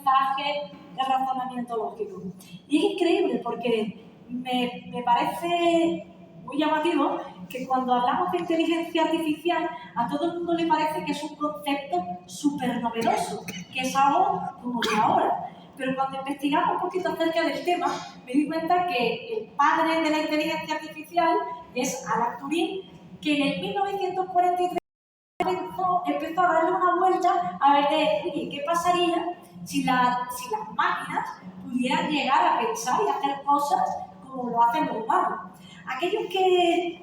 aprendizaje, el razonamiento lógico. Y es increíble porque me parece muy llamativo que cuando hablamos de inteligencia artificial, a todo el mundo le parece que es un concepto súper novedoso, que es algo como de ahora. Pero cuando investigamos un poquito acerca del tema, me di cuenta que el padre de la inteligencia artificial es Alan Turing, que en el 1943 empezó a darle una vuelta a ver oye, ¿qué pasaría si las máquinas pudieran llegar a pensar y hacer cosas como lo hacen los humanos? Aquellos que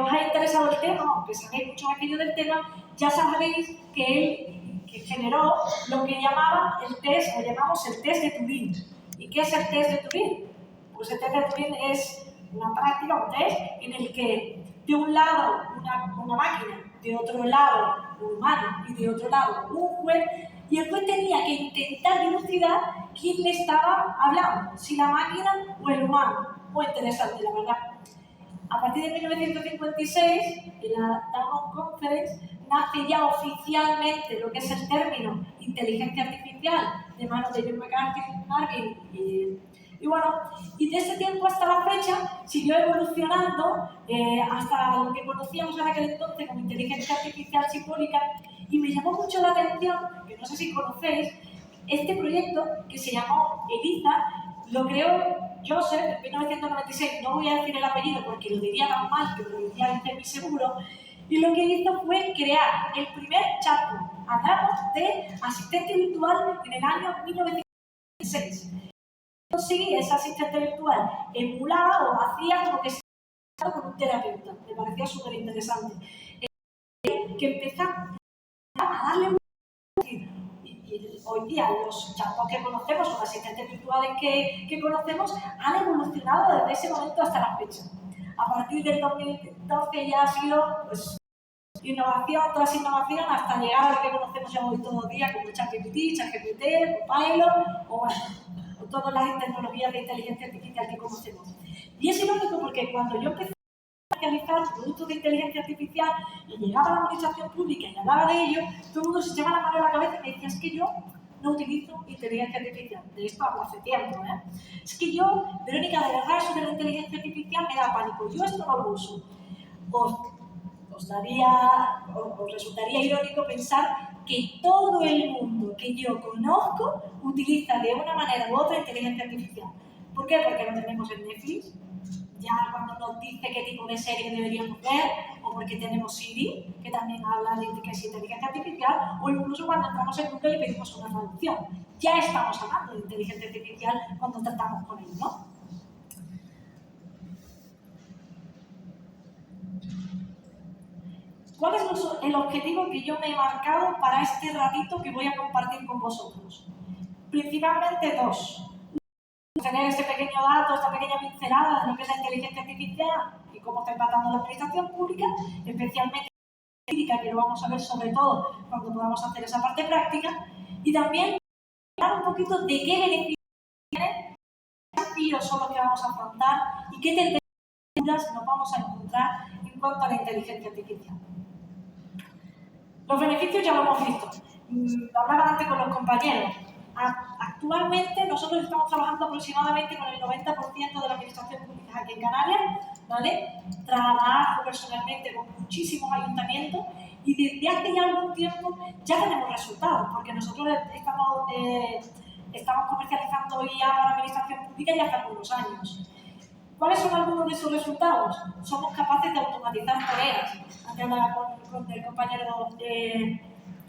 os ha interesado el tema, aunque sabéis mucho aquello del tema, ya sabréis que él generó lo que llamaba el test, o llamamos el test de Turing. ¿Y qué es el test de Turing? Pues el test de Turing es una práctica, un test, en el que de un lado una máquina, de otro lado un humano y de otro lado un juez, y el juez tenía que intentar dilucidar quién le estaba hablando, si la máquina o el humano. Muy interesante, la verdad. A partir de 1956, en la Diamond Conference, nace ya oficialmente lo que es el término inteligencia artificial de manos de John McCarthy y bueno, y de ese tiempo hasta la fecha siguió evolucionando hasta lo que conocíamos en aquel entonces como inteligencia artificial simbólica, y me llamó mucho la atención, que no sé si conocéis, este proyecto que se llamó ELIZA. Lo creó Joseph en 1996, no voy a decir el apellido porque lo diría tan mal que lo diría mi seguro, y lo que hizo fue crear el primer chatbot. Hablamos de asistente virtual en el año 1996. Conseguí ese asistente virtual emulaba o hacía como que estaba con un terapeuta. Me parecía súper interesante. Que empezaba a darle un... Y hoy día los chatbots que conocemos, los asistentes virtuales que conocemos, han evolucionado desde ese momento hasta la fecha. A partir del 2012 ya ha sido pues, innovación tras innovación hasta llegar a lo que conocemos ya hoy todos los días como ChatGPT, Copilot o bueno, o todas las tecnologías de inteligencia artificial que conocemos. Y es irónico porque cuando yo empecé a realizar productos de inteligencia artificial y llegaba a la administración pública y hablaba de ello, todo el mundo se echaba la mano en la cabeza y me decía, es que yo no utilizo inteligencia artificial. De esto hablo hace tiempo, ¿eh? Es que yo, Verónica, de verdad, eso de la inteligencia artificial me da pánico. Yo esto no lo uso. Os resultaría irónico pensar que todo el mundo que yo conozco utiliza de una manera u otra inteligencia artificial. ¿Por qué? Porque lo tenemos en Netflix, ya cuando nos dice qué tipo de serie deberíamos ver, o porque tenemos Siri, que también habla de que es inteligencia artificial, o incluso cuando entramos en Google y pedimos una traducción. Ya estamos hablando de inteligencia artificial cuando tratamos con él, ¿no? ¿Cuál es el objetivo que yo me he marcado para este ratito que voy a compartir con vosotros? Principalmente dos. Tener este pequeño dato, esta pequeña pincelada de lo que es la inteligencia artificial y cómo está impactando la administración pública, especialmente la política, que lo vamos a ver sobre todo cuando podamos hacer esa parte práctica, y también hablar un poquito de qué beneficios tiene, qué desafíos son los que vamos a afrontar y qué tendencias nos vamos a encontrar en cuanto a la inteligencia artificial. Los beneficios ya lo hemos visto. Lo hablaba antes con los compañeros. Actualmente nosotros estamos trabajando aproximadamente con el 90% de la administración pública aquí en Canarias, ¿vale? Trabajo personalmente con muchísimos ayuntamientos y desde hace ya algún tiempo ya tenemos resultados, porque nosotros estamos comercializando IA para la administración pública ya hace algunos años. ¿Cuáles son algunos de esos resultados? Somos capaces de automatizar tareas. Antes hablaba con el compañero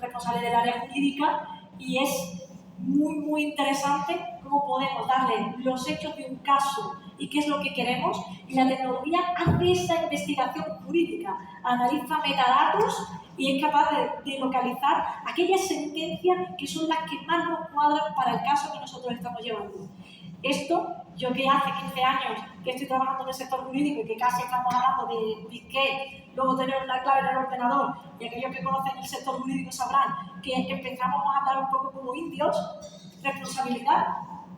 responsable del área jurídica y es muy interesante cómo podemos darle los hechos de un caso y qué es lo que queremos, y la tecnología hace esa investigación jurídica, analiza metadatos y es capaz de localizar aquellas sentencias que son las que más nos cuadran para el caso que nosotros estamos llevando. Esto, yo que hace 15 años que estoy trabajando en el sector jurídico y que casi estamos hablando de disquete, luego tener la clave en el ordenador, y aquellos que conocen el sector jurídico sabrán que empezamos a hablar un poco como indios, responsabilidad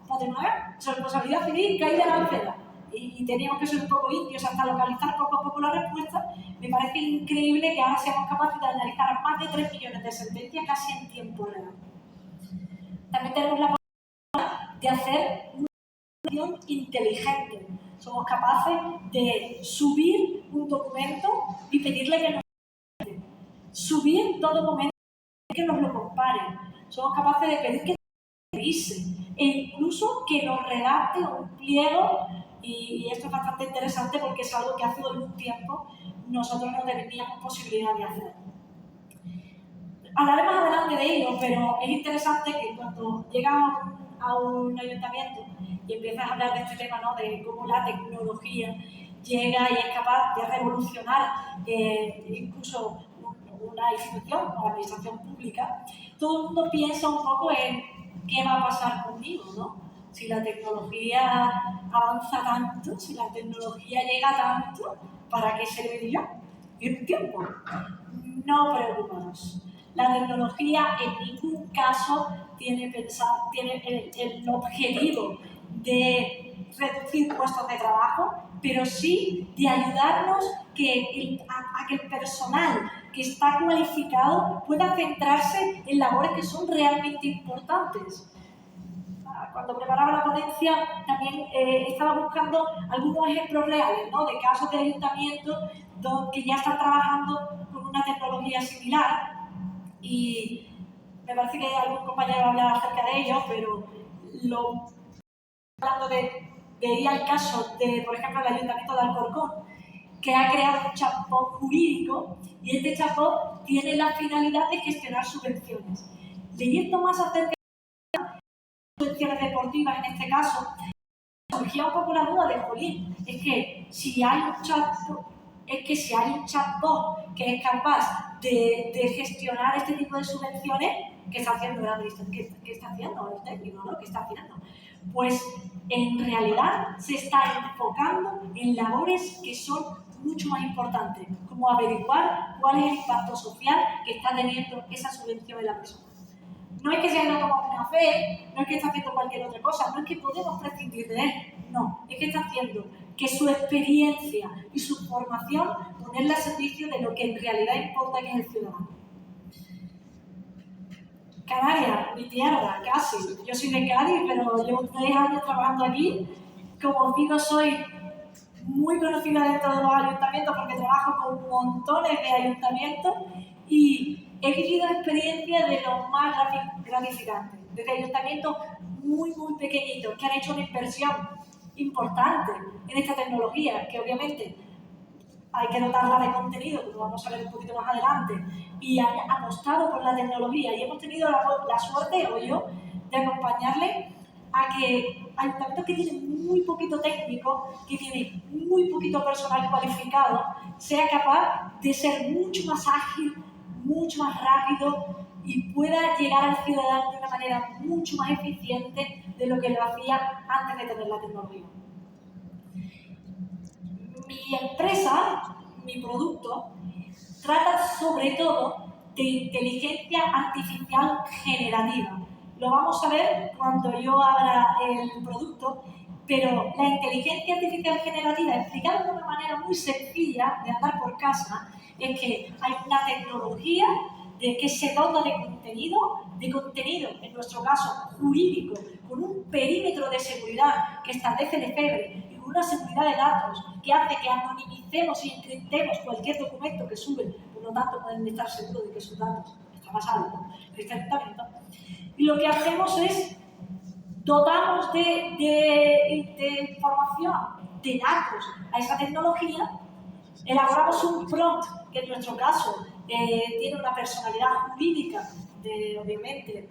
patrimonial, responsabilidad civil, caída de la ansiedad. Y teníamos que ser un poco indios hasta localizar poco a poco la respuesta. Me parece increíble que ahora seamos capaces de analizar más de 3 millones de sentencias casi en tiempo real. también tenemos la posibilidad de hacer una gestión inteligente. Somos capaces de subir un documento y pedirle que nos subir todo documento que nos lo compare. Somos capaces de pedir que nos revise e incluso que nos redacte un pliego, y esto es bastante interesante porque es algo que hace algún tiempo nosotros no teníamos posibilidad de hacer. Hablaré más adelante de ello, pero es interesante que cuando llegas a un ayuntamiento y empiezas a hablar de este tema, ¿no?, de cómo la tecnología llega y es capaz de revolucionar incluso una institución o la administración pública, todo el mundo piensa un poco en qué va a pasar conmigo, ¿no? Si la tecnología avanza tanto, si la tecnología llega tanto, ¿para qué serviría en un tiempo? No preocuparos. La tecnología en ningún caso tiene el objetivo de reducir puestos de trabajo, pero sí de ayudarnos a que el personal que está cualificado pueda centrarse en labores que son realmente importantes. Cuando preparaba la ponencia también estaba buscando algunos ejemplos reales, ¿no?, de casos de ayuntamientos que ya están trabajando con una tecnología similar, y me parece que algún compañero va a hablar acerca de ello, pero hablando de ir al caso de, por ejemplo, el Ayuntamiento de Alcorcón, que ha creado un chatbot jurídico, y este chatbot tiene la finalidad de gestionar subvenciones. Leyendo más acerca de subvenciones deportivas en este caso, surgía un poco la duda de, jolín, es que si hay un chatbot que es capaz de gestionar este tipo de subvenciones, ¿qué está haciendo el administrador? ¿Qué está haciendo el técnico, ¿no? ¿Qué está haciendo? Pues en realidad se está enfocando en labores que son mucho más importantes, como averiguar cuál es el impacto social que está teniendo esa subvención en la persona. No es que se haya tomado un café, no es que está haciendo cualquier otra cosa, no es que podemos prescindir de él, no, es que está haciendo que su experiencia y su formación ponerla al servicio de lo que en realidad importa, que es el ciudadano. Canarias, mi tierra, casi. Yo soy de Cádiz, pero llevo 3 años trabajando aquí. Como os digo, soy muy conocida dentro de los ayuntamientos porque trabajo con montones de ayuntamientos y he vivido experiencias de los más gratificantes, desde ayuntamientos muy pequeñitos que han hecho una inversión importante en esta tecnología, que obviamente hay que dotarla de contenido, como vamos a ver un poquito más adelante, y han apostado por la tecnología, y hemos tenido la suerte, o yo, de acompañarle a que ayuntamientos que tienen muy poquito técnico, que tienen muy poquito personal cualificado, sea capaz de ser mucho más ágil, mucho más rápido y pueda llegar al ciudadano de una manera mucho más eficiente de lo que lo hacía antes de tener la tecnología. Mi empresa, mi producto, trata sobre todo de inteligencia artificial generativa. Lo vamos a ver cuando yo abra el producto, pero la inteligencia artificial generativa, explicada de una manera muy sencilla de andar por casa, es que hay una tecnología que se dota de contenido, en nuestro caso jurídico, con un perímetro de seguridad que establece Lefebvre y con una seguridad de datos que hace que anonimicemos y encriptemos cualquier documento que suben, por lo tanto pueden estar seguros de que sus datos están a salvo en este ayuntamiento. Y lo que hacemos es dotamos de información, de datos a esa tecnología, elaboramos un prompt que en nuestro caso tiene una personalidad jurídica, obviamente,